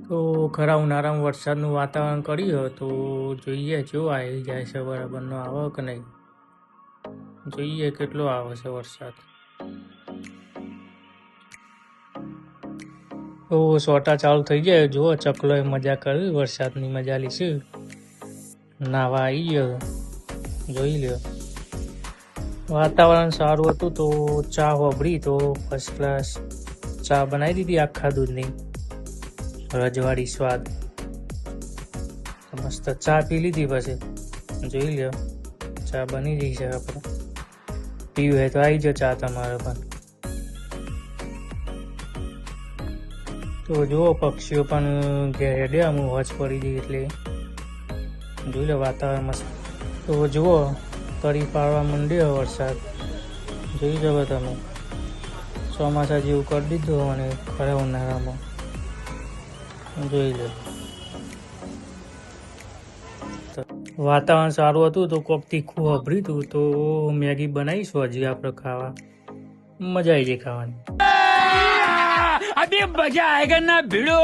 તો ખરા ઉનાળામાં વરસાદનું વાતાવરણ કર્યું તો જોઈએ જો આવી જાય છે બરાબરનો આવે કે નહીં. જોઈએ કેટલો આવે છે વરસાદ. તો સોટા ચાલુ થઈ જાય. જુઓ ચકલોએ મજા કરી, વરસાદની મજા લીધી. નાવા આવી ગયો, જોઈ લ્યો. વાતાવરણ સારું હતું તો ચા હોબળી તો ફર્સ્ટ ક્લાસ ચા બનાવી દીધી આખા દૂધની, રજવાડી સ્વાદ. મસ્ત ચા પી લીધી. પછી જોઈ લ્યો ચા બની ગઈ છે. આપણે પીવું હોય તો આવી જાઓ ચા તમારે પણ. તો જુઓ પક્ષીઓ પણ ઘેર હેડ્યા, હું હોજ પડી ગઈ એટલે જોઈ લો વાતાવરણ મસ્ત. તો જુઓ તરી પાડવા માંડ્યો વરસાદ, જોઈ જાવ તમે. ચોમાસા જેવું કરી દીધું અને ખરા ઉનાળામાં જોઈ લો. વાતાવરણ સારું હતું તો કોક તીખું વાપર્યું હતું તો મેગી બનાવીશું હજી આપણે ખાવા. મજા આવી જાય ખાવાની. अभी मजा आएगा ना भिड़ो.